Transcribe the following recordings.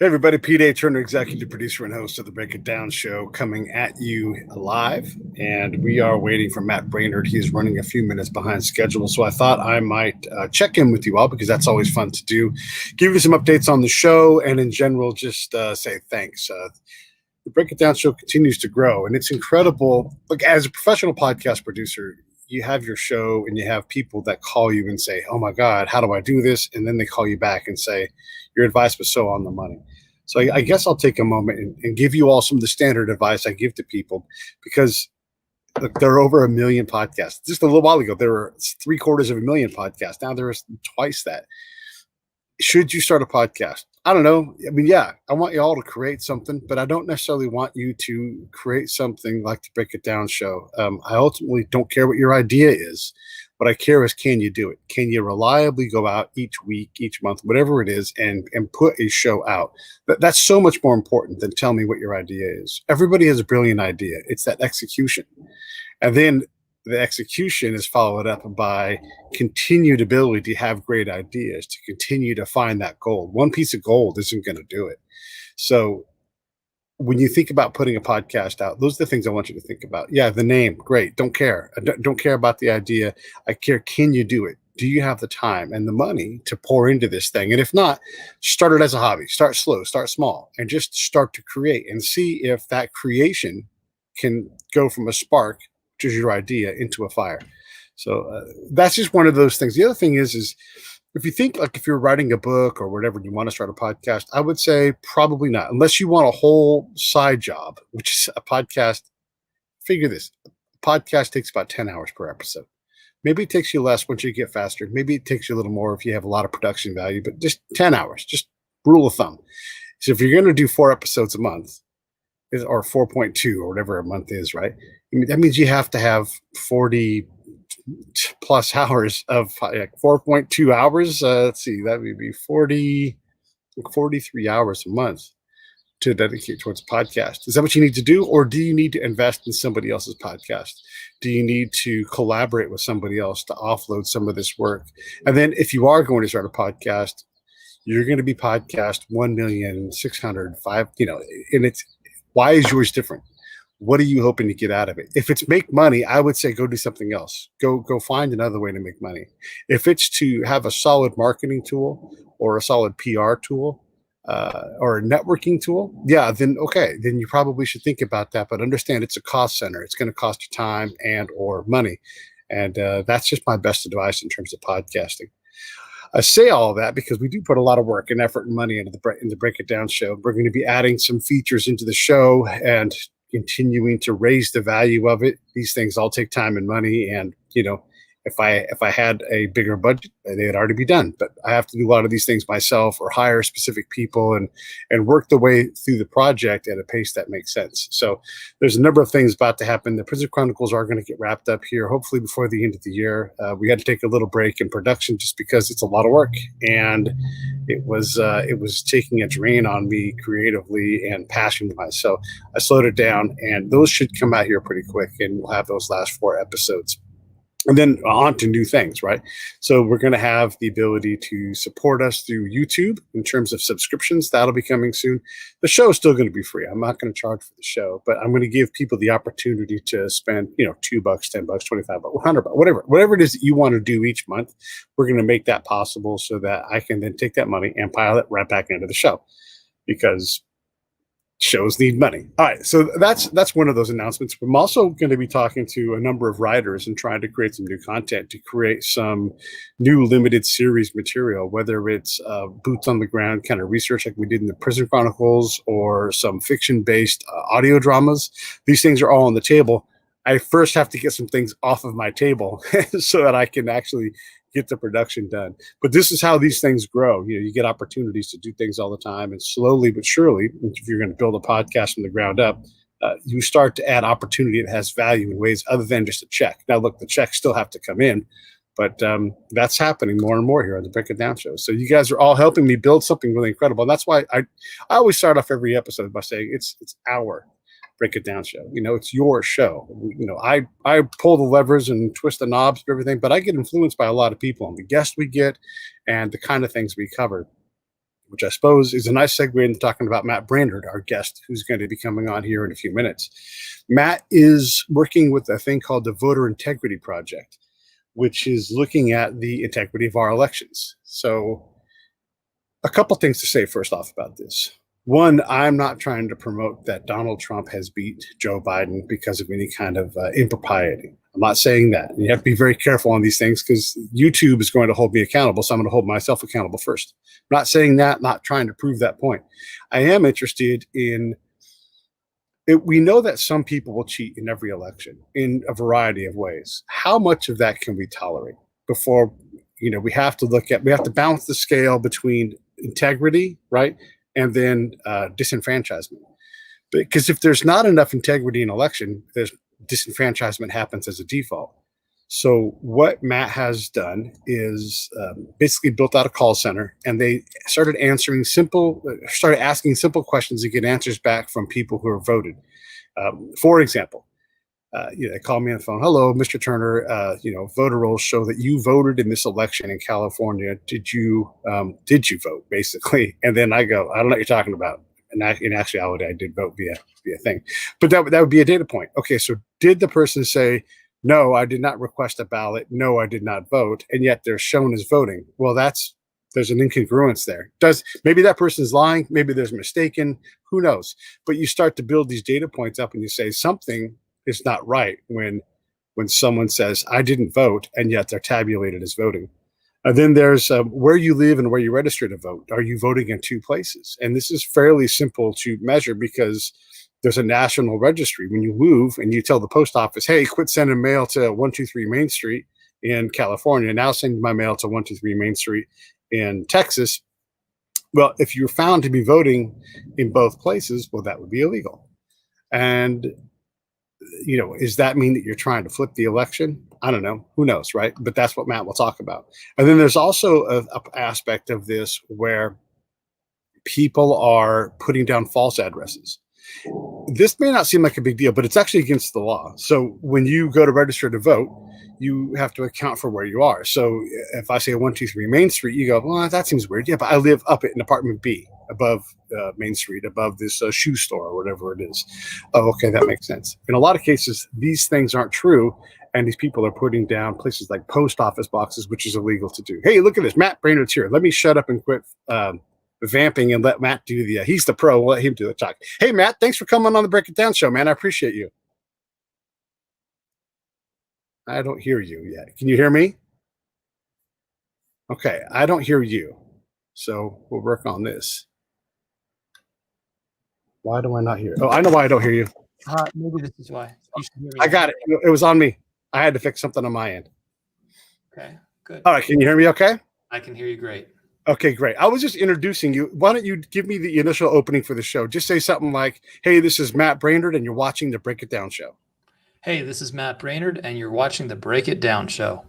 Hey everybody, Pete Turner, executive producer and host of the Break It Down show, coming at you live. And we are waiting for Matt Braynard. He's running a few minutes behind schedule. So I thought I might check in with you all because that's always fun to do. Give you some updates on the show and in general, just say thanks. The Break It Down show continues to grow and it's incredible. Like, as a professional podcast producer, you have your show and you have people that call you and say, oh my God, how do I do this? And then they call you back and say, your advice was so on the money. So I guess I'll take a moment and give you all some of the standard advice I give to people, because look, there are over 1 million podcasts. Just a little while ago, there were 750,000 podcasts. Now there is twice that. Should you start a podcast? I don't know. I mean, yeah, I want you all to create something, but I don't necessarily want you to create something like the Break It Down show. I ultimately don't care what your idea is. What I care is, can you do it? Can you reliably go out each week, each month, whatever it is, and put a show out? That's so much more important than tell me what your idea is. Everybody has a brilliant idea. It's that execution. And then the execution is followed up by continued ability to have great ideas, to continue to find that gold. One piece of gold isn't going to do it. So when you think about putting a podcast out, those are the things I want you to think about. Yeah, the name, great. Don't care. I don't care about the idea. I care, can you do it? Do you have the time and the money to pour into this thing? And if not, start it as a hobby. Start slow, start small, and just start to create and see if that creation can go from a spark, which is your idea, into a fire. So that's just one of those things. The other thing is if you think, like, if you're writing a book or whatever, and you want to start a podcast, I would say probably not, unless you want a whole side job, which is a podcast. Figure this: a podcast takes about 10 hours per episode. Maybe it takes you less once you get faster. Maybe it takes you a little more if you have a lot of production value, but just 10 hours, just rule of thumb. So if you're going to do 4 episodes a month, or 4.2 or whatever a month is, right? I mean, that means you have to have 40 plus hours of, like, 4.2 hours. Let's see, that would be 43 hours a month to dedicate towards a podcast. Is that what you need to do? Or do you need to invest in somebody else's podcast? Do you need to collaborate with somebody else to offload some of this work? And then if you are going to start a podcast, you're going to be podcast 1,605,000, and it's, why is yours different? What are you hoping to get out of it? If it's make money, I would say go do something else. Go find another way to make money. If it's to have a solid marketing tool or a solid PR tool or a networking tool, yeah, then okay, then you probably should think about that. But understand, it's a cost center. It's going to cost you time and or money. And that's just my best advice in terms of podcasting. I say all of that because we do put a lot of work and effort and money into the Break It Down show. We're going to be adding some features into the show and continuing to raise the value of it. These things all take time and money. And, if I had a bigger budget, they'd already be done. But I have to do a lot of these things myself, or hire specific people and work the way through the project at a pace that makes sense. So there's a number of things about to happen. The Prison Chronicles are going to get wrapped up here, hopefully before the end of the year. We had to take a little break in production just because it's a lot of work, and it was taking a drain on me creatively and passion-wise. So I slowed it down, and those should come out here pretty quick, and we'll have those last 4 episodes. And then on to new things, right? So we're going to have the ability to support us through YouTube in terms of subscriptions. That'll be coming soon. The show is still going to be free. I'm not going to charge for the show, but I'm going to give people the opportunity to spend, $2, $10, $25, $100, whatever it is that you want to do each month. We're going to make that possible so that I can then take that money and pile it right back into the show, because shows need money. All right, so that's one of those announcements. I'm also going to be talking to a number of writers and trying to create some new content, to create some new limited series material, whether it's boots on the ground kind of research like we did in the Prison Chronicles, or some fiction-based audio dramas. These things are all on the table. I first have to get some things off of my table so that I can actually get the production done. But this is how these things grow. You get opportunities to do things all the time, and slowly but surely, if you're going to build a podcast from the ground up, you start to add opportunity that has value in ways other than just a check. Now, look, the checks still have to come in, but that's happening more and more here on the Break It Down show. So you guys are all helping me build something really incredible. And that's why I always start off every episode by saying it's our Break It Down show. It's your show. I pull the levers and twist the knobs for everything, but I get influenced by a lot of people and the guests we get and the kind of things we cover. which I suppose is a nice segue into talking about Matt Braynard, our guest, who's going to be coming on here in a few minutes. Matt is working with a thing called the Voter Integrity Project, which is looking at the integrity of our elections. So a couple things to say first off about this. One, I'm not trying to promote that Donald Trump has beat Joe Biden because of any kind of impropriety. I'm not saying that. You have to be very careful on these things because YouTube is going to hold me accountable, so I'm going to hold myself accountable first. I'm not saying that, not trying to prove that point. I am interested in it. We know that some people will cheat in every election in a variety of ways. How much of that can we tolerate before, we have to balance the scale between integrity, right? And then disenfranchisement. Because if there's not enough integrity in election, there's disenfranchisement happens as a default. So what Matt has done is basically built out a call center, and they started asking simple questions to get answers back from people who have voted. For example, they call me on the phone. Hello, Mr. Turner. Voter rolls show that you voted in this election in California. Did you vote, basically? And then I go, I don't know what you're talking about. And in actuality, I did vote via thing. But that would be a data point. Okay, so did the person say, no, I did not request a ballot. No, I did not vote. And yet they're shown as voting. Well, there's an incongruence there. Maybe that person's lying. Maybe there's mistaken. Who knows? But you start to build these data points up and you say something is not right when someone says, I didn't vote, and yet they're tabulated as voting. And then there's where you live and where you register to vote. Are you voting in two places? And this is fairly simple to measure because there's a national registry. When you move and you tell the post office, hey, quit sending mail to 123 Main Street in California, now send my mail to 123 Main Street in Texas. Well, if you're found to be voting in both places, well, that would be illegal. And does that mean that you're trying to flip the election? I don't know. Who knows, right? But that's what Matt will talk about. And then there's also a aspect of this where people are putting down false addresses. This may not seem like a big deal, but it's actually against the law. So when you go to register to vote, you have to account for where you are. So if I say 123 Main Street, you go, well, that seems weird. Yeah, but I live up in apartment B above Main Street, above this shoe store or whatever it is. Oh, okay, that makes sense. In a lot of cases, these things aren't true. And these people are putting down places like post office boxes, which is illegal to do. Hey, look at this. Matt Braynard's here. Let me shut up and quit vamping and let Matt do he's the pro. We'll let him do the talk. Hey, Matt, thanks for coming on the Break It Down show, man. I appreciate you. I don't hear you yet. Can you hear me? Okay, I don't hear you. So we'll work on this. Why do I not hear? Oh, I know why I don't hear you. Maybe this is why. You should hear me. I got it. It was on me. I had to fix something on my end. Okay, good. All right, can you hear me okay? I can hear you great. Okay, great. I was just introducing you. Why don't you give me the initial opening for the show? Just say something like, hey, this is Matt Braynard, and you're watching the Break It Down show. Hey, this is Matt Braynard, and you're watching the Break It Down show.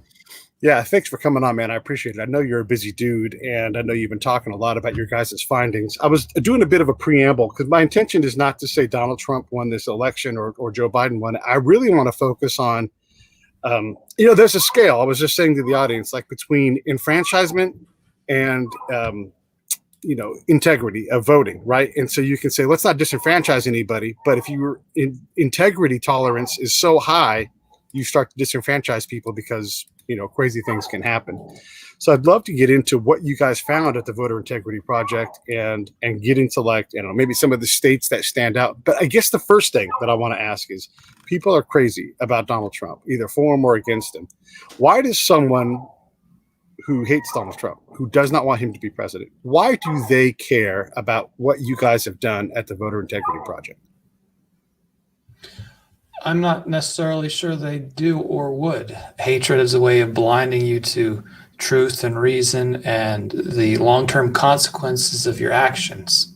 Yeah, thanks for coming on, man. I appreciate it. I know you're a busy dude, and I know you've been talking a lot about your guys' findings. I was doing a bit of a preamble because my intention is not to say Donald Trump won this election or Joe Biden won it. I really want to focus on, there's a scale. I was just saying to the audience, like between enfranchisement and, integrity of voting, right? And so you can say, let's not disenfranchise anybody, but if your integrity tolerance is so high, you start to disenfranchise people because crazy things can happen. So I'd love to get into what you guys found at the Voter Integrity Project and get into maybe some of the states that stand out. But I guess the first thing that I want to ask is, people are crazy about Donald Trump, either for him or against him. Why does someone who hates Donald Trump, who does not want him to be president, why do they care about what you guys have done at the Voter Integrity Project? I'm not necessarily sure they do or would. Hatred is a way of blinding you to truth and reason and the long-term consequences of your actions.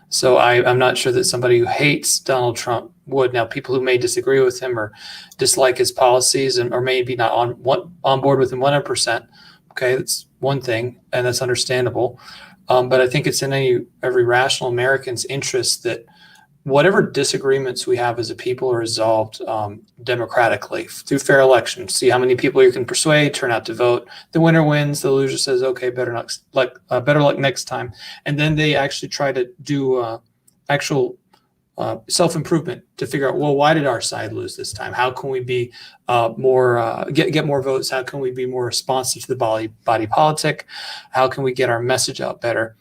So I'm not sure that somebody who hates Donald Trump would. Now, people who may disagree with him or dislike his policies or maybe not on board with him 100%, okay, that's one thing, and that's understandable. But I think it's in every rational American's interest that whatever disagreements we have as a people are resolved democratically through fair elections. See how many people you can persuade, turn out to vote. The winner wins. The loser says, "Okay, better luck next time." And then they actually try to do actual self-improvement to figure out, well, why did our side lose this time? How can we be get more votes? How can we be more responsive to the body politic? How can we get our message out better?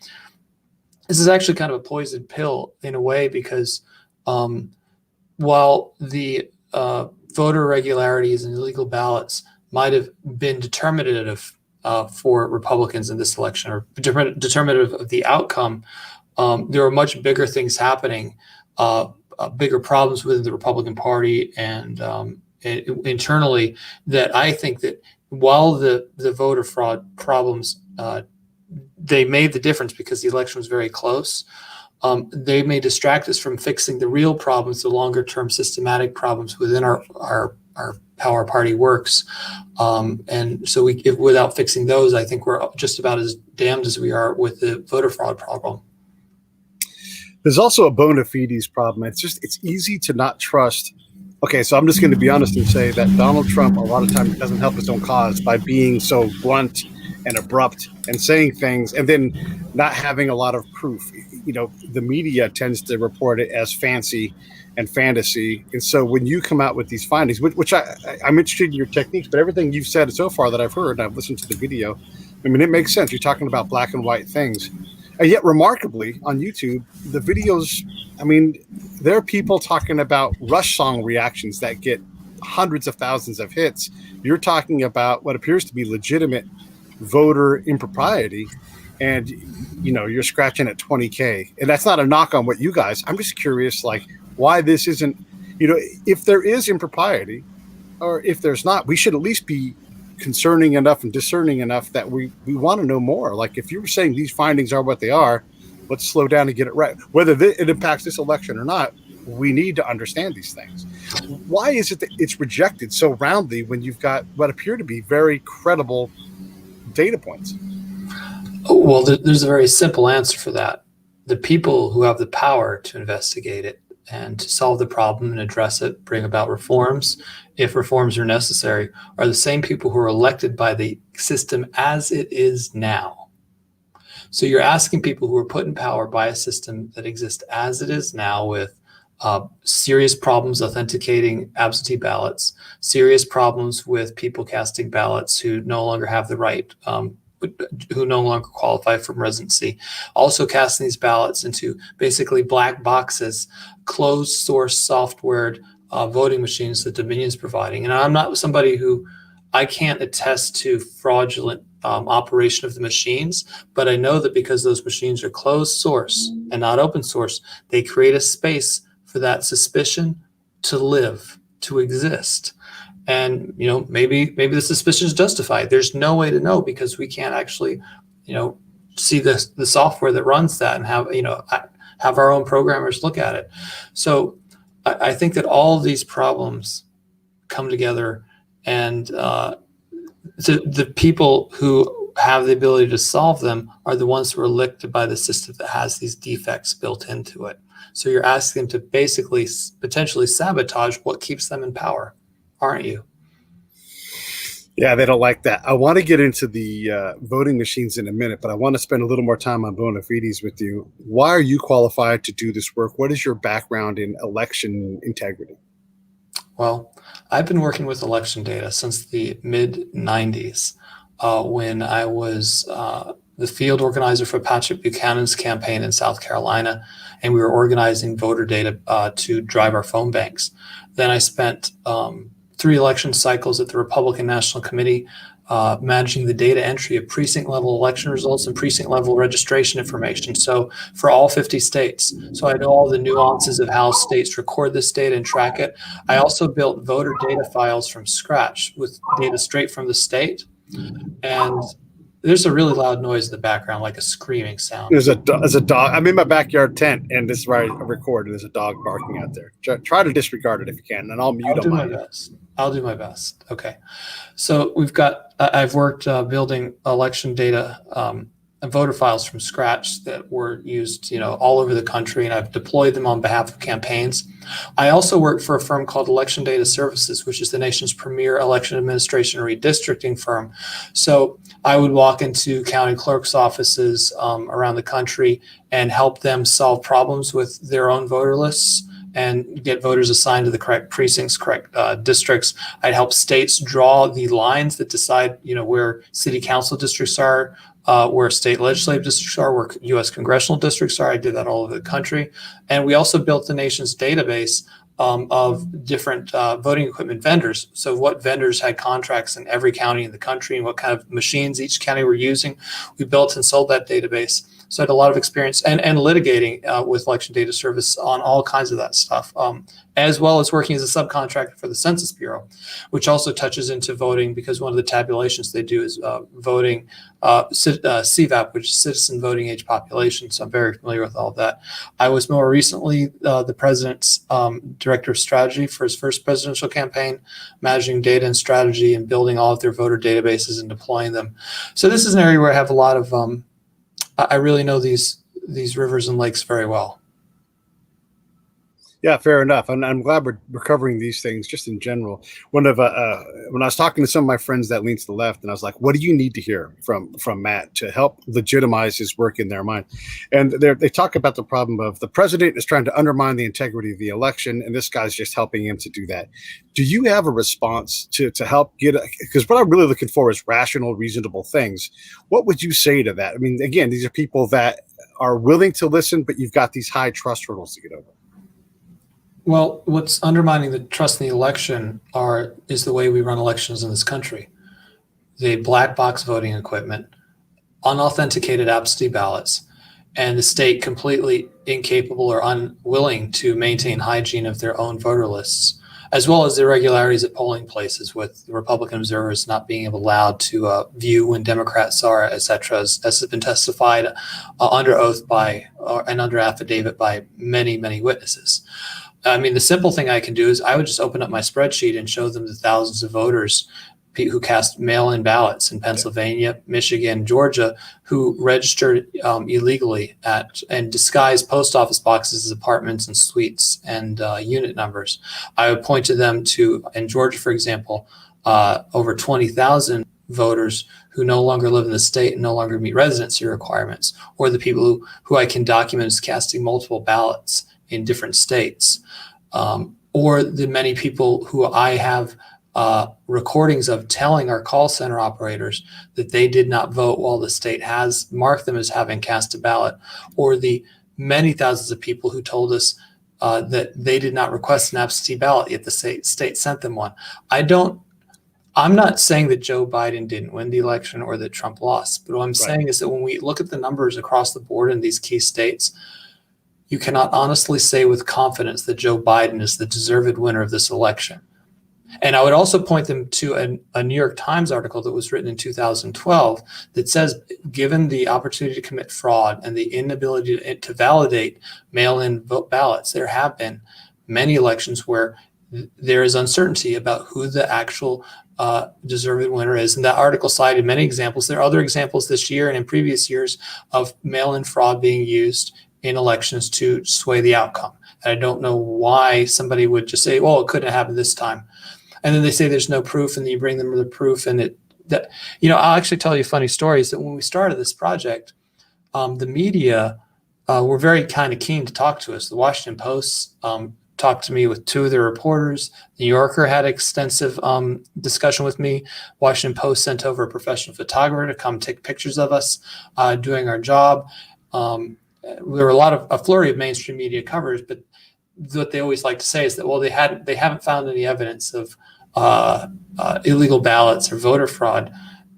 This is actually kind of a poison pill in a way, because while the voter irregularities and illegal ballots might have been determinative for Republicans in this election, or determinative of the outcome, there are much bigger things happening, bigger problems within the Republican Party and internally, that I think that while the voter fraud problems they made the difference because the election was very close, they may distract us from fixing the real problems, the longer term systematic problems within our how our party works. And so without fixing those, I think we're just about as damned as we are with the voter fraud problem. There's also a bona fides problem. It's easy to not trust. Okay, so I'm just going to be honest and say that Donald Trump a lot of times doesn't help his own cause by being so blunt and abrupt and saying things and then not having a lot of proof. The media tends to report it as fancy and fantasy. And so when you come out with these findings, which I'm interested in your techniques, but everything you've said so far that I've heard, and I've listened to the video, I mean, it makes sense. You're talking about black and white things. And yet, remarkably, on YouTube, the videos, I mean, there are people talking about Rush song reactions that get hundreds of thousands of hits. You're talking about what appears to be legitimate voter impropriety, and you're scratching at 20K. And that's not a knock on what you guys. I'm just curious, like, why this isn't, if there is impropriety, or if there's not, we should at least be concerning enough and discerning enough that we want to know more. Like, if you're saying these findings are what they are, let's slow down and get it right. Whether it impacts this election or not, we need to understand these things. Why is it that it's rejected so roundly when you've got what appear to be very credible data points? Well, there's a very simple answer for that. The people who have the power to investigate it and to solve the problem and address it, bring about reforms, if reforms are necessary, are the same people who are elected by the system as it is now. So you're asking people who are put in power by a system that exists as it is now, with serious problems authenticating absentee ballots, serious problems with people casting ballots who no longer have the right, who no longer qualify for residency, also casting these ballots into basically black boxes, closed source software voting machines that Dominion's providing. And I'm not somebody I can't attest to fraudulent operation of the machines, but I know that because those machines are closed source and not open source, they create a space for that suspicion to live, to exist. And maybe the suspicion is justified. There's no way to know because we can't actually see the software that runs that and have our own programmers look at it. So I think that all of these problems come together, and the people who have the ability to solve them are the ones who are elected by the system that has these defects built into it. So you're asking them to basically potentially sabotage what keeps them in power, aren't you? Yeah, they don't like that. I want to get into the voting machines in a minute, but I want to spend a little more time on bona fides with you. Why are you qualified to do this work? What is your background in election integrity? Well, I've been working with election data since the mid-90s when I was the field organizer for Patrick Buchanan's campaign in South Carolina, and we were organizing voter data to drive our phone banks. Then I spent 3 election cycles at the Republican National Committee, managing the data entry of precinct level election results and precinct level registration information. So for all 50 states. So I know all the nuances of how states record this data and track it. I also built voter data files from scratch with data straight from the state. And there's a really loud noise in the background, like a screaming sound. There's a dog. I'm in my backyard tent, and this is where I record. There's a dog barking out there. Try to disregard it if you can, and I'll mute on my best. I'll do my best. Okay. So I've worked building election data voter files from scratch that were used, all over the country, and I've deployed them on behalf of campaigns. I also work for a firm called Election Data Services, which is the nation's premier election administration and redistricting firm. So I would walk into county clerks' offices around the country and help them solve problems with their own voter lists and get voters assigned to the correct precincts, correct districts. I'd help states draw the lines that decide, where city council districts are, where state legislative districts are, where U.S. congressional districts are. I did that all over the country. And we also built the nation's database of different voting equipment vendors. So what vendors had contracts in every county in the country and what kind of machines each county were using. We built and sold that database. So I had a lot of experience and litigating with Election Data Service on all kinds of that stuff, as well as working as a subcontractor for the Census Bureau, which also touches into voting because one of the tabulations they do is voting CVAP, which is Citizen Voting Age Population. So I'm very familiar with all of that. I was more recently the president's director of strategy for his first presidential campaign, managing data and strategy and building all of their voter databases and deploying them. So this is an area where I have a lot of I really know these rivers and lakes very well. Yeah, fair enough. And I'm glad we're covering these things just in general. When I was talking to some of my friends that lean to the left, and I was like, what do you need to hear from Matt to help legitimize his work in their mind? And they talk about the problem of the president is trying to undermine the integrity of the election, and this guy's just helping him to do that. Do you have a response to help get, because what I'm really looking for is rational, reasonable things. What would you say to that? I mean, again, these are people that are willing to listen, but you've got these high trust hurdles to get over. Well, what's undermining the trust in the election is the way we run elections in this country. The black box voting equipment, unauthenticated absentee ballots, and the state completely incapable or unwilling to maintain hygiene of their own voter lists, as well as the irregularities at polling places with Republican observers not being allowed to view when Democrats are, et cetera, as has been testified under oath and under affidavit by many, many witnesses. I mean, the simple thing I can do is I would just open up my spreadsheet and show them the thousands of voters who cast mail-in ballots in Pennsylvania, Michigan, Georgia, who registered illegally and disguised post office boxes as apartments and suites and unit numbers. I would point to them in Georgia, for example, over 20,000 voters who no longer live in the state and no longer meet residency requirements, or the people who I can document as casting multiple ballots in different states, or the many people who I have recordings of telling our call center operators that they did not vote while the state has marked them as having cast a ballot, or the many thousands of people who told us that they did not request an absentee ballot, yet the state sent them one. I'm not saying that Joe Biden didn't win the election or that Trump lost, but what I'm saying is that when we look at the numbers across the board in these key states, you cannot honestly say with confidence that Joe Biden is the deserved winner of this election. And I would also point them to a New York Times article that was written in 2012 that says, given the opportunity to commit fraud and the inability to validate mail-in vote ballots, there have been many elections where there is uncertainty about who the actual deserved winner is. And that article cited many examples. There are other examples this year and in previous years of mail-in fraud being used in elections to sway the outcome. And I don't know why somebody would just say, well, it couldn't have happened this time. And then they say there's no proof, and then you bring them the proof. And I'll actually tell you a funny story is that when we started this project, the media were very kind of keen to talk to us. The Washington Post talked to me with two of their reporters. The New Yorker had extensive discussion with me. Washington Post sent over a professional photographer to come take pictures of us doing our job. There were a flurry of mainstream media coverage, but what they always like to say is that, well, they haven't found any evidence of illegal ballots or voter fraud.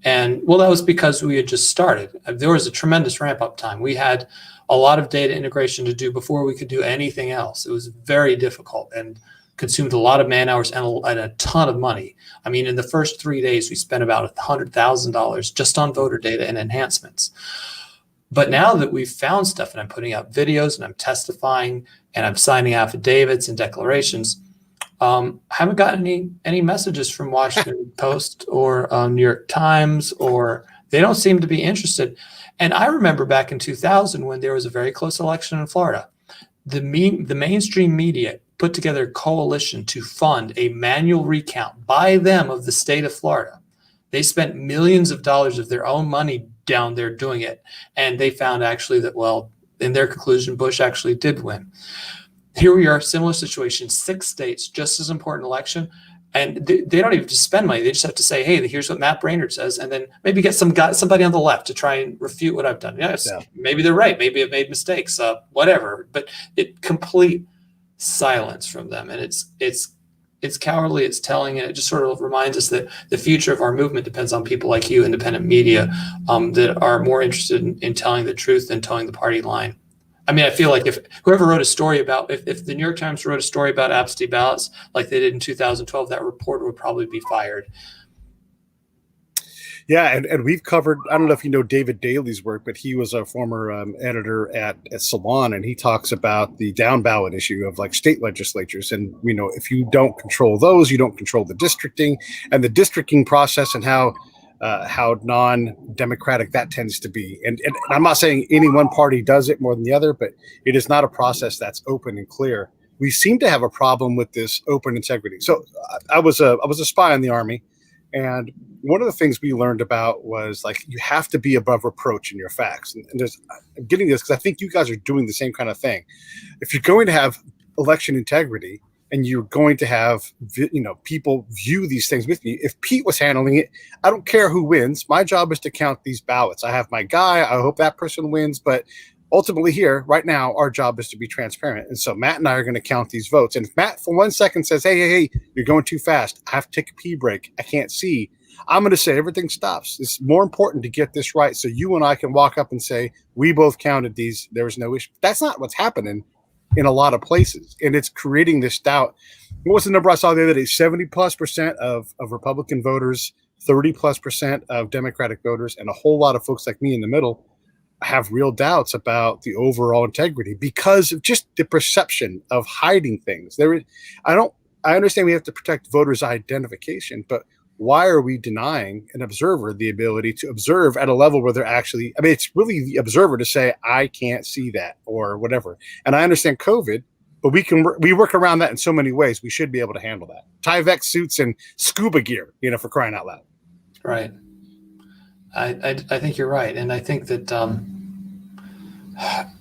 And well, that was because we had just started. There was a tremendous ramp up time. We had a lot of data integration to do before we could do anything else. It was very difficult and consumed a lot of man hours and a ton of money. I mean, in the first 3 days, we spent about $100,000 just on voter data and enhancements. But now that we've found stuff and I'm putting out videos and I'm testifying and I'm signing affidavits and declarations, I haven't gotten any messages from Washington Post or New York Times or They don't seem to be interested. And I remember back in 2000 when there was a very close election in Florida, the mainstream media put together a coalition to fund a manual recount by them of the state of Florida. They spent millions of dollars of their own money down there doing it. And they found actually that, well, in their conclusion, Bush actually did win. Here we are, similar situation, 6 states, just as important election. And they don't even just spend money. They just have to say, hey, here's what Matt Braynard says. And then maybe get somebody on the left to try and refute what I've done. Yes, yeah. Maybe they're right. Maybe I've made mistakes, whatever. But it complete silence from them. And it's cowardly, it's telling, and it just sort of reminds us that the future of our movement depends on people like you, independent media, that are more interested in telling the truth than towing the party line. I mean, I feel like if whoever wrote a story about, if the New York Times wrote a story about absentee ballots like they did in 2012, that reporter would probably be fired. Yeah, and we've covered, I don't know if you know David Daly's work, but he was a former editor at Salon, and he talks about the down ballot issue of like state legislatures. And, you know, if you don't control those, you don't control the districting and the districting process and how non-democratic that tends to be. And I'm not saying any one party does it more than the other, but it is not a process that's open and clear. We seem to have a problem with this open integrity. So I was a spy in the Army, and one of the things we learned about was like you have to be above reproach in your facts. And I'm getting this because I think you guys are doing the same kind of thing. If you're going to have election integrity, and you're going to have, you know, people view these things with me. If Pete was handling it, I don't care who wins. My job is to count these ballots. I have my guy. I hope that person wins. But ultimately here, right now, our job is to be transparent. And so Matt and I are going to count these votes. And if Matt for 1 second says, hey, you're going too fast, I have to take a pee break, I can't see, I'm going to say everything stops. It's more important to get this right so you and I can walk up and say, we both counted these. There was no issue. That's not what's happening in a lot of places. And it's creating this doubt. What was the number I saw the other day? 70+% of Republican voters, 30+% of Democratic voters, and a whole lot of folks like me in the middle have real doubts about the overall integrity because of just the perception of hiding things. I understand we have to protect voters' identification, but why are we denying an observer the ability to observe at a level where they're actually, I mean, it's really the observer to say, I can't see that or whatever. And I understand COVID, but we work around that in so many ways. We should be able to handle that. Tyvek suits and scuba gear, you know, for crying out loud. Right. I think you're right. And I think that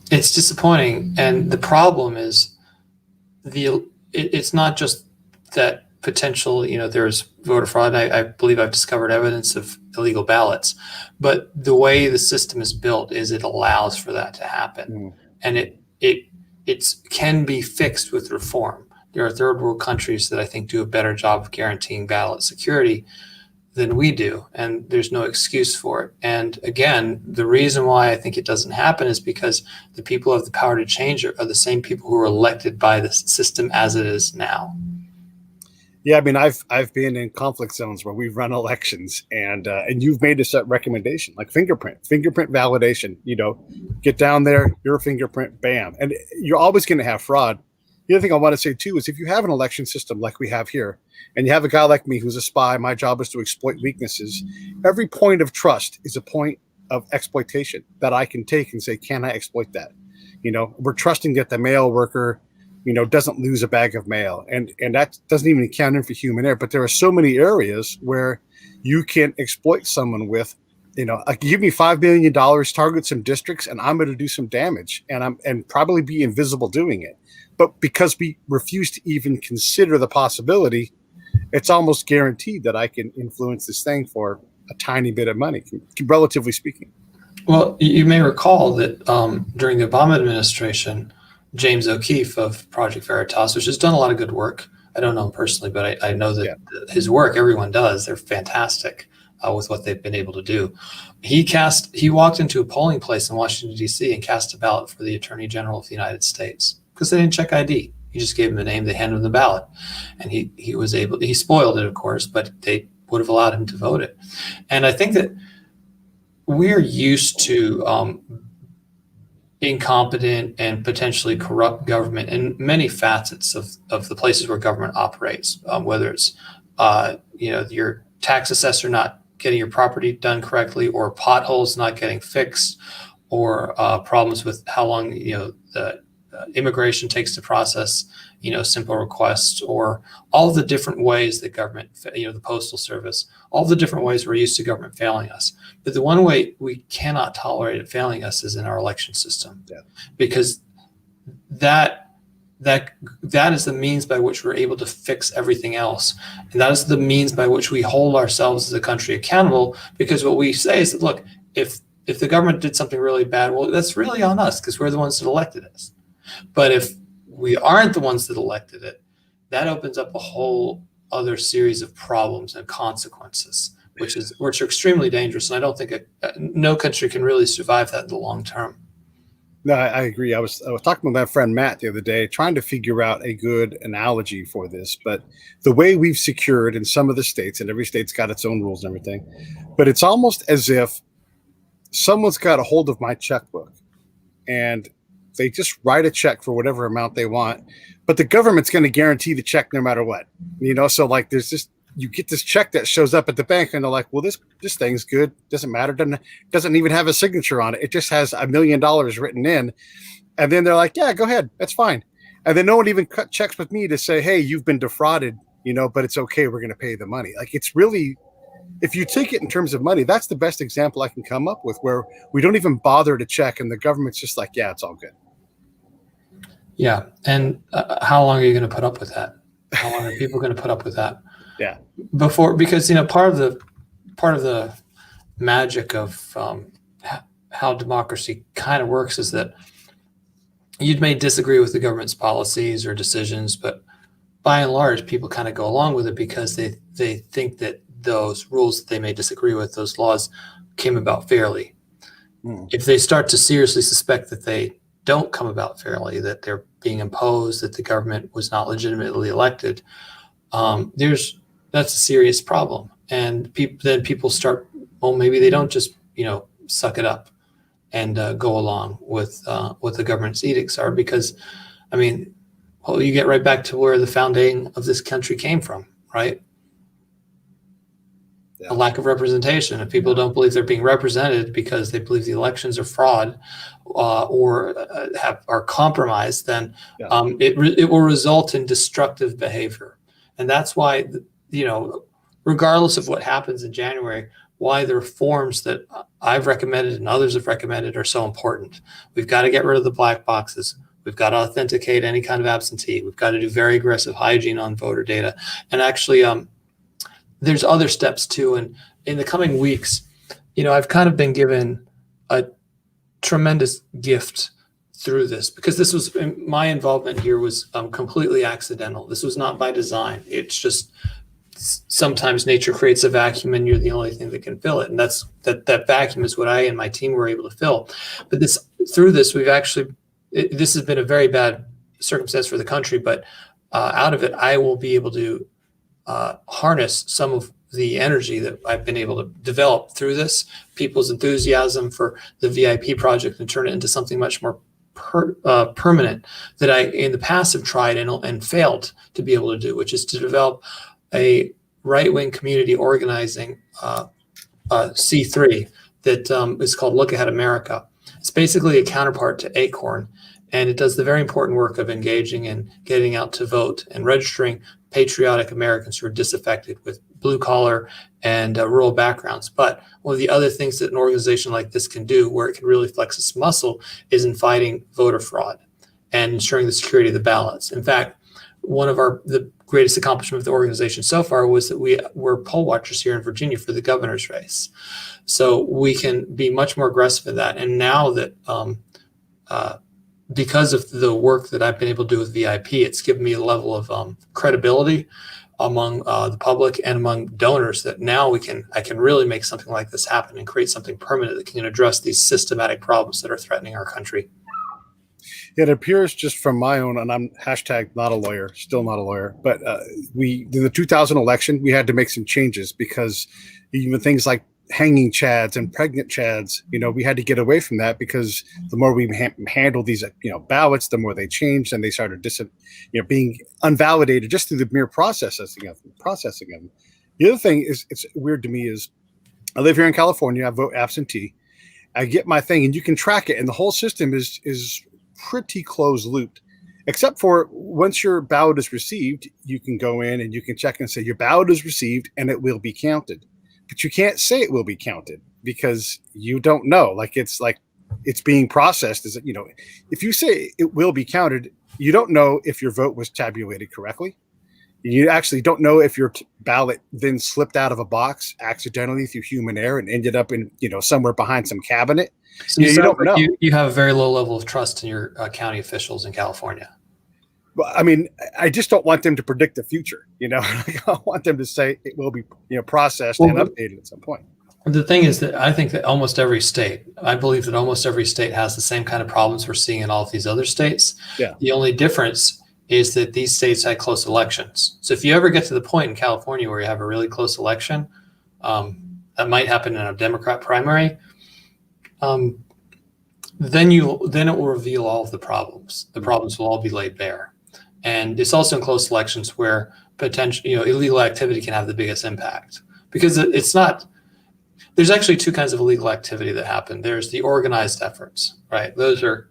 it's disappointing. And the problem is it's not just that potential, you know, there's voter fraud. I believe I've discovered evidence of illegal ballots, but the way the system is built is it allows for that to happen. And it can be fixed with reform. There are third world countries that I think do a better job of guaranteeing ballot security than we do, and there's no excuse for it. And again, the reason why I think it doesn't happen is because the people who have the power to change it are the same people who are elected by the system as it is now. Yeah, I mean, I've been in conflict zones where we've run elections, and you've made a set recommendation like fingerprint validation. You know, get down there, your fingerprint, bam, and you're always going to have fraud. The other thing I want to say too is if you have an election system like we have here, and you have a guy like me who's a spy, my job is to exploit weaknesses. Every point of trust is a point of exploitation that I can take and say, can I exploit that? You know, we're trusting that the mail worker, you know, doesn't lose a bag of mail. And that doesn't even count in for human error. But there are so many areas where you can exploit someone with, you know, like give me $5 million, target some districts, and I'm going to do some damage and probably be invisible doing it. But because we refuse to even consider the possibility, it's almost guaranteed that I can influence this thing for a tiny bit of money, relatively speaking. Well, you may recall that during the Obama administration, James O'Keefe of Project Veritas, which has done a lot of good work. I don't know him personally, but I know that his work, everyone does. They're fantastic with what they've been able to do. He walked into a polling place in Washington, D.C. and cast a ballot for the Attorney General of the United States because they didn't check ID. He just gave him the name, they handed him the ballot. And he spoiled it, of course, but they would have allowed him to vote it. And I think that we're used to incompetent and potentially corrupt government in many facets of the places where government operates, whether it's, you know, your tax assessor not getting your property done correctly, or potholes not getting fixed, or problems with how long the immigration takes to process simple requests, or all the different ways that government, the postal service, all the different ways we're used to government failing us. But the one way we cannot tolerate it failing us is in our election system, because that is the means by which we're able to fix everything else. And that is the means by which we hold ourselves as a country accountable, because what we say is that, look, if the government did something really bad, well, that's really on us because we're the ones that elected us. But if we aren't the ones that elected it, that opens up a whole other series of problems and consequences, which are extremely dangerous. And I don't think no country can really survive that in the long term. No, I agree. I was talking with my friend Matt the other day, trying to figure out a good analogy for this. But the way we've secured in some of the states, and every state's got its own rules and everything, but it's almost as if someone's got a hold of my checkbook and they just write a check for whatever amount they want, but the government's going to guarantee the check no matter what. So like there's this, you get this check that shows up at the bank and they're like, well, this thing's good. Doesn't matter. Doesn't even have a signature on it. It just has $1 million written in. And then they're like, yeah, go ahead. That's fine. And then no one even checks with me to say, hey, you've been defrauded, but it's okay. We're going to pay the money. Like, it's really, if you take it in terms of money, that's the best example I can come up with, where we don't even bother to check and the government's just like, yeah, it's all good. Yeah. And how long are you going to put up with that? How long are people going to put up with that? Yeah. Because part of the magic of how democracy kind of works is that you may disagree with the government's policies or decisions, but by and large, people kind of go along with it because they think that those rules that they may disagree with, those laws, came about fairly. If they start to seriously suspect that they don't come about fairly, that they're being imposed, that the government was not legitimately elected, that's a serious problem. And then people start, well, maybe they don't just suck it up and go along with what the government's edicts are, because you get right back to where the founding of this country came from, right? A lack of representation. If people don't believe they're being represented because they believe the elections are fraud or are compromised, then it will result in destructive behavior. And that's why, regardless of what happens in January, why the reforms that I've recommended and others have recommended are so important. We've got to get rid of the black boxes. We've got to authenticate any kind of absentee. We've got to do very aggressive hygiene on voter data. And actually, there's other steps too. And in the coming weeks, I've kind of been given a tremendous gift through this, because this was, my involvement here was completely accidental. This was not by design. It's just, sometimes nature creates a vacuum and you're the only thing that can fill it. And that vacuum is what I and my team were able to fill. But through this, this has been a very bad circumstance for the country, but out of it, I will be able to harness some of the energy that I've been able to develop through this, people's enthusiasm for the VIP project, and turn it into something much more permanent that I in the past have tried and failed to be able to do, which is to develop a right-wing community organizing C3 that is called Look Ahead America. It's basically a counterpart to Acorn, and it does the very important work of engaging and getting out to vote and registering patriotic Americans who are disaffected with blue-collar and rural backgrounds. But one of the other things that an organization like this can do, where it can really flex its muscle, is in fighting voter fraud and ensuring the security of the ballots. In fact, one of the greatest accomplishment of the organization so far was that we were poll watchers here in Virginia for the governor's race. So we can be much more aggressive in that. And now that because of the work that I've been able to do with VIP, it's given me a level of credibility among the public and among donors that now I can really make something like this happen and create something permanent that can address these systematic problems that are threatening our country. It appears, just from my own, and I'm #not a lawyer, still not a lawyer, but in the 2000 election, we had to make some changes because even things like hanging chads and pregnant chads, we had to get away from that, because the more we handled these, ballots, the more they changed and they started being unvalidated just through the mere processing of them. The other thing is, it's weird to me, is I live here in California. I vote absentee. I get my thing, and you can track it, and the whole system is pretty closed looped, except for once your ballot is received, you can go in and you can check and say your ballot is received and it will be counted. But you can't say it will be counted because you don't know. Like it's being processed. Is it, if you say it will be counted, you don't know if your vote was tabulated correctly. You actually don't know if your ballot then slipped out of a box accidentally through human error and ended up in, somewhere behind some cabinet. So you don't know. You have a very low level of trust in your county officials in California. Well, I mean, I just don't want them to predict the future. I want them to say it will be, processed and updated at some point. The thing is that I think that I believe that almost every state has the same kind of problems we're seeing in all of these other states. Yeah. The only difference is that these states had close elections. So if you ever get to the point in California where you have a really close election, that might happen in a Democrat primary, then it will reveal all of the problems. The problems will all be laid bare. And it's also in close elections where potential, illegal activity can have the biggest impact, because there's actually two kinds of illegal activity that happen. There's the organized efforts, right? Those are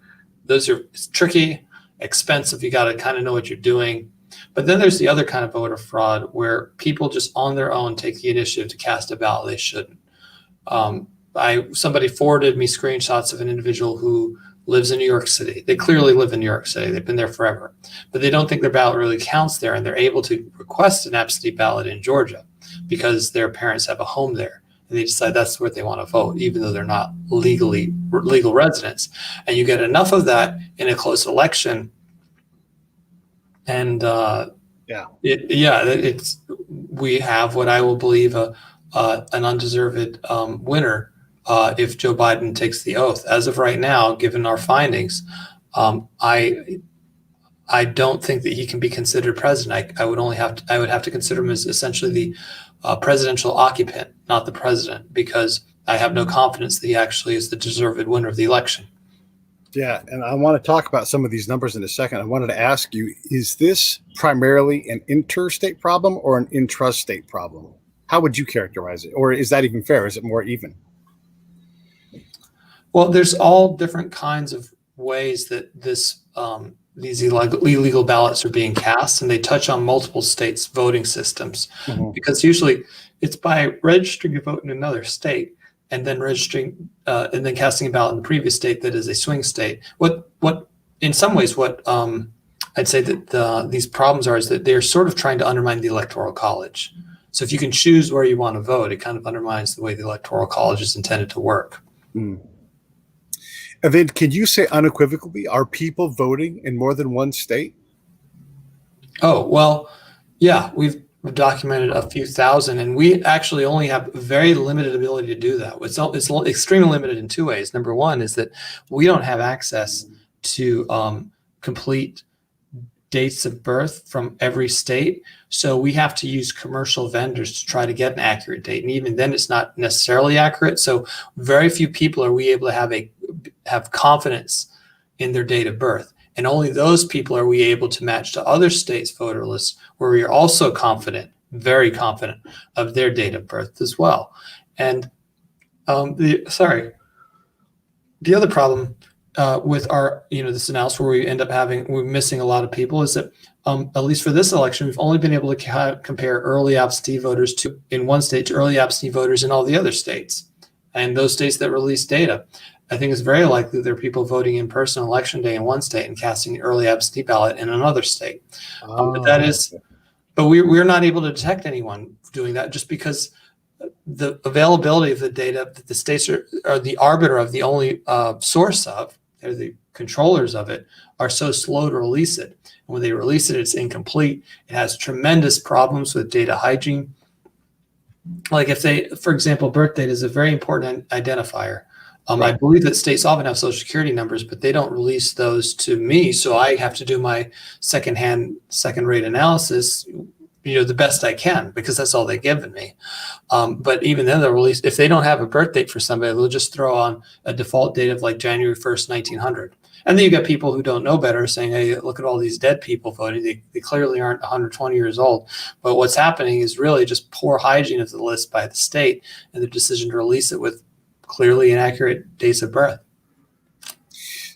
it's tricky, expensive. You got to kind of know what you're doing. But then there's the other kind of voter fraud where people just on their own take the initiative to cast a ballot they shouldn't. Somebody forwarded me screenshots of an individual who lives in New York City. They clearly live in New York City. They've been there forever, but they don't think their ballot really counts there. And they're able to request an absentee ballot in Georgia because their parents have a home there. And they decide that's where they want to vote, even though they're not legal residents. And you get enough of that in a close election. And we have what I will believe an undeserved winner if Joe Biden takes the oath. As of right now, given our findings, I don't think that he can be considered president. I would have to consider him as essentially the presidential occupant, not the president, because I have no confidence that he actually is the deserved winner of the election. Yeah, and I want to talk about some of these numbers in a second. I wanted to ask you, is this primarily an interstate problem or an intrastate problem? How would you characterize it? Or is that even fair? Is it more even? Well, there's all different kinds of ways that these illegal ballots are being cast, and they touch on multiple states' voting systems. Mm-hmm. Because usually it's by registering a vote in another state and then registering and then casting a ballot in the previous state that is a swing state. What in some ways what I'd say that these problems are is that they're sort of trying to undermine the Electoral College. So if you can choose where you want to vote, it kind of undermines the way the Electoral College is intended to work. Mm. And then can you say unequivocally, are people voting in more than one state? Oh, well, yeah, we've documented a few thousand, and we actually only have very limited ability to do that. It's extremely limited in two ways. Number one is that we don't have access to complete dates of birth from every state. So we have to use commercial vendors to try to get an accurate date. And even then it's not necessarily accurate. So very few people are we able to have confidence in their date of birth. And only those people are we able to match to other states' voter lists where we are also confident, very confident of their date of birth as well. And the other problem with our, this analysis where we end up we're missing a lot of people is that at least for this election, we've only been able to compare early absentee voters in one state to early absentee voters in all the other states. And those states that release data, I think it's very likely there are people voting in person on election day in one state and casting an early absentee ballot in another state. But we're not able to detect anyone doing that just because the availability of the data that the states are the arbiter of, the only source of, they're the controllers of it, are so slow to release it. And when they release it, it's incomplete. It has tremendous problems with data hygiene. Like for example, birth date is a very important identifier. Right. I believe that states often have social security numbers, but they don't release those to me. So I have to do my second-rate analysis the best I can, because that's all they've given me. But even then, they'll release, if they don't have a birth date for somebody, they'll just throw on a default date of like January 1st, 1900. And then you got people who don't know better saying, hey, look at all these dead people voting. They clearly aren't 120 years old. But what's happening is really just poor hygiene of the list by the state and the decision to release it with clearly inaccurate dates of birth.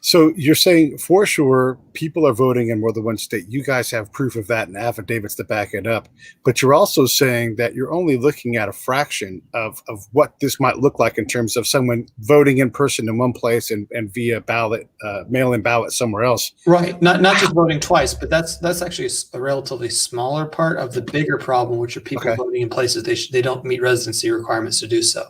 So you're saying for sure people are voting in more than one state. You guys have proof of that and affidavits to back it up. But you're also saying that you're only looking at a fraction of what this might look like in terms of someone voting in person in one place and via ballot, mail-in ballot somewhere else. Right. Not just voting twice, but that's actually a relatively smaller part of the bigger problem, which are people voting in places they don't meet residency requirements to do so.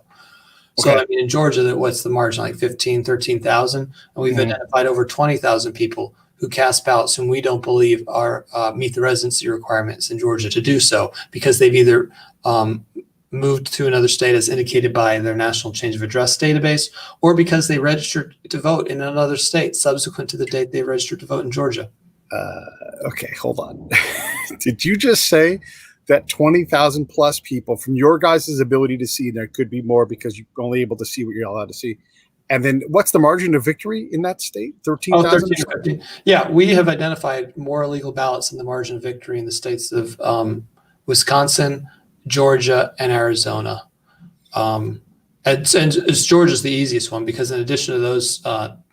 So, I mean, in Georgia, what's the margin? Like 13,000? And we've identified over 20,000 people who cast ballots whom we don't believe are meet the residency requirements in Georgia to do so, because they've either moved to another state as indicated by their national change of address database, or because they registered to vote in another state subsequent to the date they registered to vote in Georgia. Okay, hold on. Did you just say that 20,000 plus people, from your guys' ability to see, there could be more because you're only able to see what you're allowed to see? And then what's the margin of victory in that state? 13,000? 13. Yeah, we have identified more illegal ballots in the margin of victory in the states of Wisconsin, Georgia, and Arizona. And Georgia's the easiest one, because in addition to those,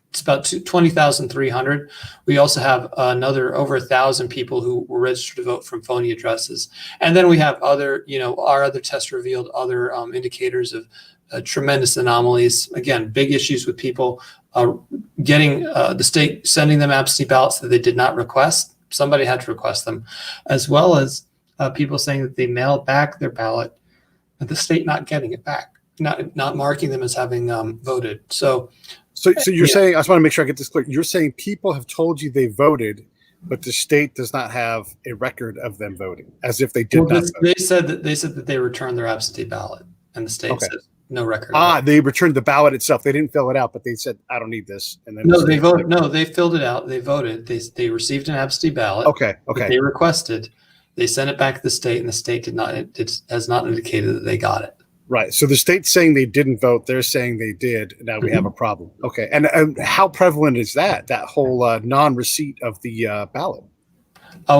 it's about 20,300. We also have another over 1,000 people who were registered to vote from phony addresses. And then we have other, our other tests revealed other indicators of tremendous anomalies. Again, big issues with people getting the state sending them absentee ballots that they did not request. Somebody had to request them, as well as people saying that they mailed back their ballot and the state not getting it back, not marking them as having voted. So you're saying, I just want to make sure I get this clear. You're saying people have told you they voted, but the state does not have a record of them voting, as if they did not vote. They said that they returned their absentee ballot, and the state says no record. They returned the ballot itself. They didn't fill it out, but they said, I don't need this. And then they voted. No, they filled it out. They voted. They received an absentee ballot. Okay. They requested. They sent it back to the state, and the state has not indicated that they got it. Right. So the state's saying they didn't vote. They're saying they did. Now we have a problem. Okay. And how prevalent is that whole non-receipt of the ballot?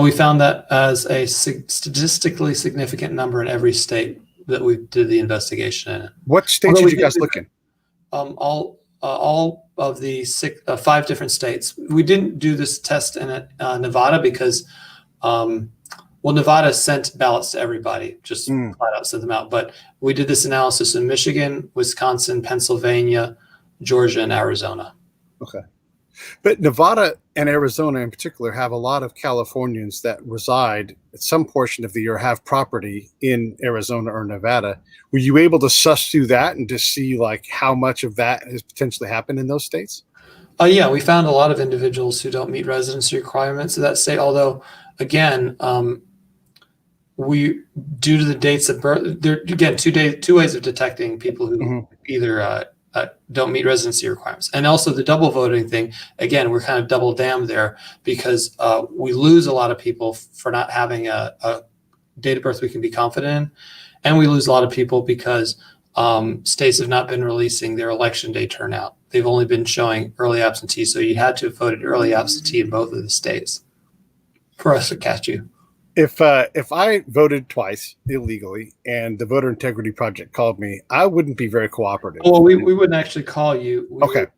We found that as a statistically significant number in every state that we did the investigation in. What states did you guys look in? All of the 5 different states. We didn't do this test in Nevada because Nevada sent ballots to everybody, just flat out sent them out. But we did this analysis in Michigan, Wisconsin, Pennsylvania, Georgia, and Arizona. Okay. But Nevada and Arizona in particular have a lot of Californians that reside at some portion of the year, have property in Arizona or Nevada. Were you able to suss through that and to see like how much of that has potentially happened in those states? Yeah, we found a lot of individuals who don't meet residency requirements of that state, although, again, we, due to the dates of birth, there again two ways of detecting people who either don't meet residency requirements, and also the double voting thing. Again, we're kind of double damned there, because we lose a lot of people for not having a date of birth we can be confident in, and we lose a lot of people because states have not been releasing their election day turnout. They've only been showing early absentee, so you had to have voted early absentee in both of the states for us to catch you. If I voted twice illegally and the Voter Integrity Project called me, I wouldn't be very cooperative. Well, we wouldn't actually call you.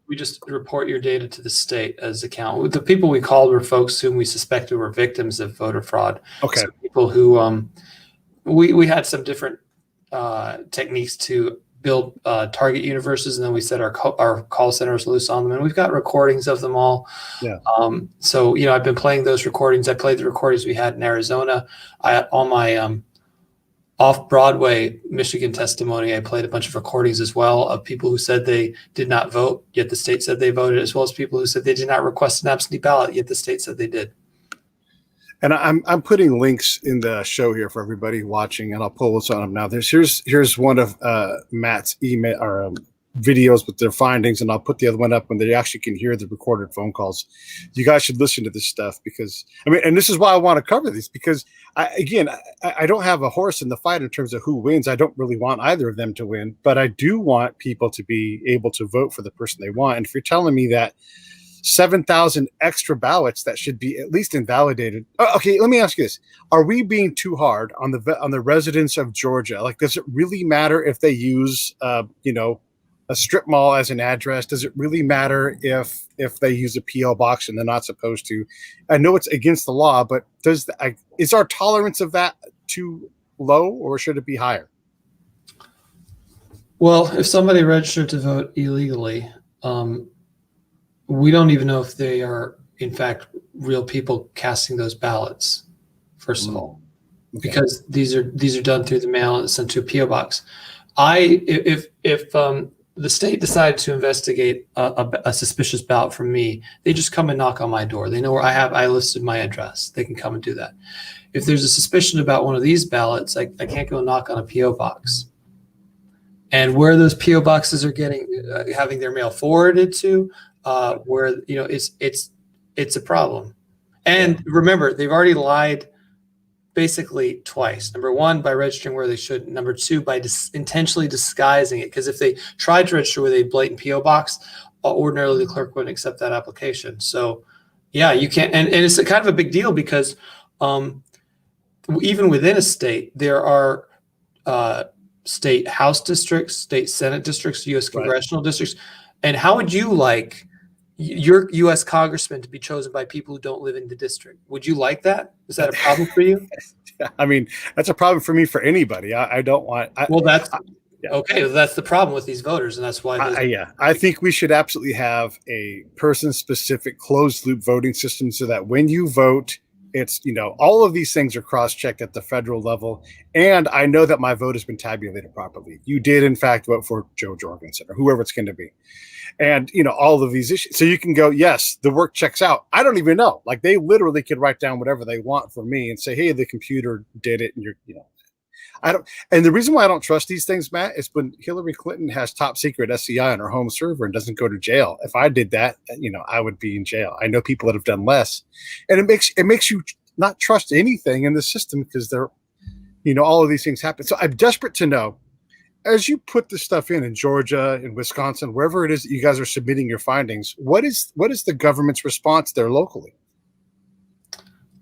We just report your data to the state as account. The people we called were folks whom we suspected were victims of voter fraud. Okay. So people who we had some different techniques to build target universes, and then we set our call centers loose on them, and we've got recordings of them all. Yeah. So I've been playing those recordings. I played the recordings we had in Arizona. On my off-Broadway Michigan testimony, I played a bunch of recordings as well of people who said they did not vote, yet the state said they voted, as well as people who said they did not request an absentee ballot, yet the state said they did. And I'm putting links in the show here for everybody watching, and I'll pull this on them now. Here's one of Matt's email or videos with their findings, and I'll put the other one up when they actually can hear the recorded phone calls. You guys should listen to this stuff because, I mean, and this is why I want to cover these because, I don't have a horse in the fight in terms of who wins. I don't really want either of them to win, but I do want people to be able to vote for the person they want. And if you're telling me that 7,000 extra ballots that should be at least invalidated. Okay, let me ask you this: are we being too hard on the residents of Georgia? Like, does it really matter if they use, a strip mall as an address? Does it really matter if they use a PO box and they're not supposed to? I know it's against the law, but is our tolerance of that too low, or should it be higher? Well, if somebody registered to vote illegally, we don't even know if they are, in fact, real people casting those ballots, first of all, because these are done through the mail and sent to a PO box. If the state decided to investigate a suspicious ballot from me, they just come and knock on my door. They know where I listed my address. They can come and do that. If there's a suspicion about one of these ballots, I can't go knock on a PO box. And where those PO boxes are having their mail forwarded to, where it's a problem. And remember, they've already lied basically twice. Number one, by registering where they should. Number two, by intentionally disguising it. Because if they tried to register with a blatant PO box, ordinarily the clerk wouldn't accept that application. So yeah, you can't. And it's kind of a big deal because even within a state, there are state House districts, state Senate districts, U.S. congressional districts. And how would you like your U.S. congressman to be chosen by people who don't live in the district? Would you like that? Is that a problem for you? I mean, that's a problem for me for anybody. I don't want. Okay. Well, that's the problem with these voters, and that's why. I think we should absolutely have a person-specific closed-loop voting system so that when you vote, it's all of these things are cross-checked at the federal level, and I know that my vote has been tabulated properly. You did, in fact, vote for Joe Jorgensen or whoever it's going to be. And, all of these issues. So you can go, yes, the work checks out. I don't even know. Like, they literally could write down whatever they want for me and say, hey, the computer did it. And I don't. And the reason why I don't trust these things, Matt, is when Hillary Clinton has top secret SCI on her home server and doesn't go to jail. If I did that, I would be in jail. I know people that have done less. And it makes you not trust anything in the system because they're, all of these things happen. So I'm desperate to know, as you put this stuff in Georgia, in Wisconsin, wherever it is that you guys are submitting your findings, what is the government's response there locally?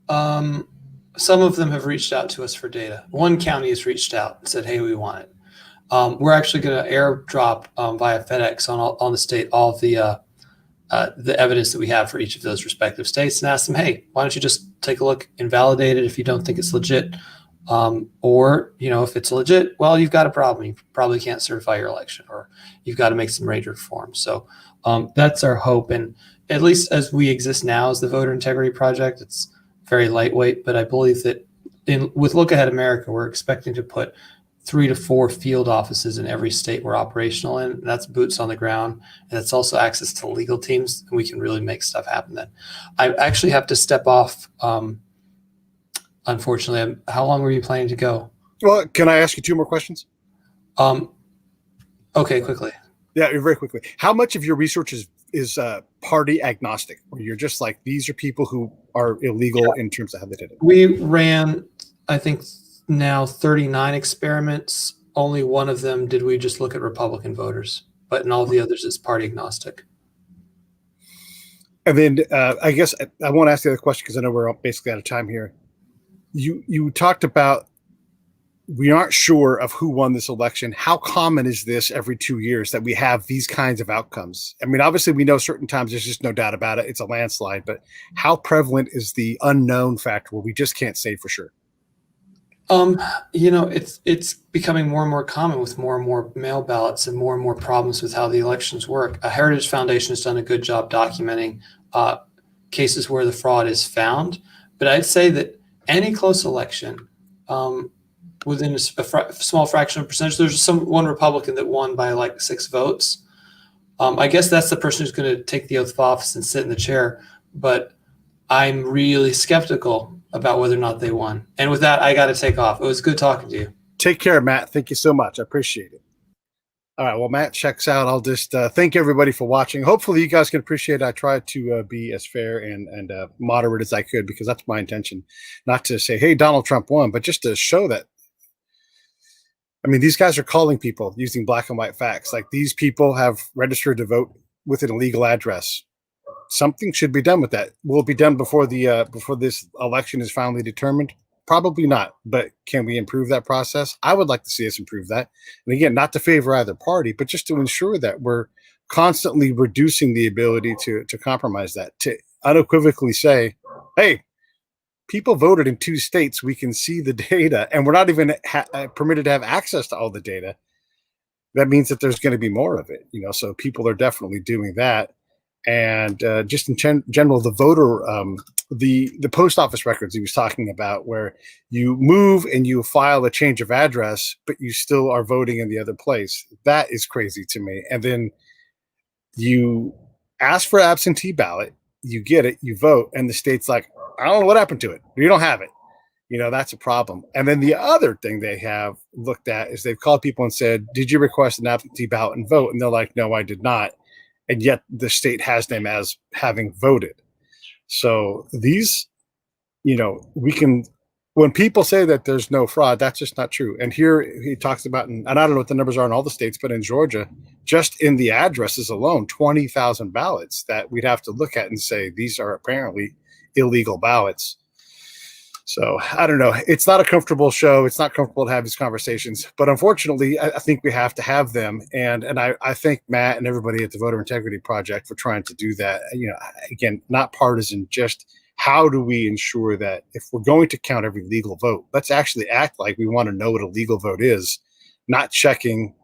Some of them have reached out to us for data. One county has reached out and said, hey, we want it. We're actually going to airdrop via FedEx on the state all of the evidence that we have for each of those respective states and ask them, hey, why don't you just take a look and validate it if you don't think it's legit? Or, if it's legit, well, you've got a problem. You probably can't certify your election, or you've got to make some major reforms. So that's our hope. And at least as we exist now as the Voter Integrity Project, it's very lightweight. But I believe that with Look Ahead America, we're expecting to put 3 to 4 field offices in every state we're operational in. And that's boots on the ground. And it's also access to legal teams. And we can really make stuff happen then. I actually have to step off. Unfortunately, how long were you planning to go? Well, can I ask you 2 more questions? Okay, quickly. Yeah, very quickly. How much of your research is party agnostic, where you're just like, these are people who are illegal in terms of how they did it? We ran, I think, now 39 experiments. Only one of them did we just look at Republican voters, but in all the others, it's party agnostic. And then I guess I won't ask the other question because I know we're basically out of time here. You talked about we aren't sure of who won this election. How common is this every 2 years that we have these kinds of outcomes? I mean, obviously we know certain times there's just no doubt about it. It's a landslide, but how prevalent is the unknown factor where we just can't say for sure? It's becoming more and more common with more and more mail ballots and more problems with how the elections work. A Heritage Foundation has done a good job documenting cases where the fraud is found, but I'd say that any close election, within a small fraction of percentage, there's one Republican that won by like 6 votes. I guess that's the person who's going to take the oath of office and sit in the chair. But I'm really skeptical about whether or not they won. And with that, I got to take off. It was good talking to you. Take care, Matt. Thank you so much. I appreciate it. All right. Well, Matt checks out. I'll just thank everybody for watching. Hopefully, you guys can appreciate it. I tried to be as fair and moderate as I could, because that's my intention. Not to say, hey, Donald Trump won, but just to show that. I mean, these guys are calling people using black and white facts. Like, these people have registered to vote with an illegal address. Something should be done with that. Will it be done before before this election is finally determined? Probably not, but can we improve that process? I would like to see us improve that. And again, not to favor either party, but just to ensure that we're constantly reducing the ability to compromise that, to unequivocally say, hey, people voted in 2 states. We can see the data, and we're not even permitted to have access to all the data. That means that there's going to be more of it, so people are definitely doing that. And just in general, the voter, the post office records he was talking about, where you move and you file a change of address, but you still are voting in the other place. That is crazy to me. And then you ask for absentee ballot, you get it, you vote, and the state's like, I don't know what happened to it. You don't have it. That's a problem. And then the other thing they have looked at is they've called people and said, did you request an absentee ballot and vote? And they're like, no, I did not. And yet the state has them as having voted. So these, we can, when people say that there's no fraud, that's just not true. And here he talks about, and I don't know what the numbers are in all the states, but in Georgia, just in the addresses alone, 20,000 ballots that we'd have to look at and say, these are apparently illegal ballots. So I don't know. It's not a comfortable show. It's not comfortable to have these conversations, but unfortunately, I think we have to have them. And I thank Matt and everybody at the Voter Integrity Project for trying to do that. Again, not partisan, just how do we ensure that if we're going to count every legal vote, let's actually act like we want to know what a legal vote is, not checking,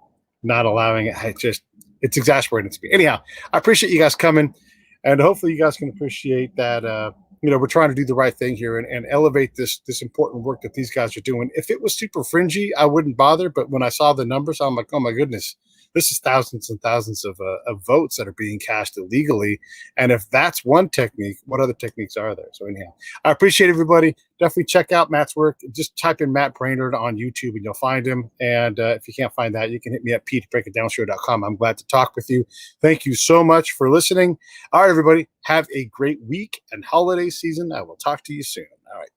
not allowing it. It's exasperating to me. Anyhow, I appreciate you guys coming, and hopefully you guys can appreciate that. We're trying to do the right thing here and elevate this important work that these guys are doing. If it was super fringy, I wouldn't bother. But when I saw the numbers, I'm like, oh my goodness, this is thousands and thousands of votes that are being cast illegally. And if that's one technique, what other techniques are there? So anyhow, I appreciate everybody. Definitely check out Matt's work. Just type in Matt Braynard on YouTube and you'll find him. And if you can't find that, you can hit me at pete@breakitdownshow.com. I'm glad to talk with you. Thank you so much for listening. All right, everybody, have a great week and holiday season. I will talk to you soon. All right.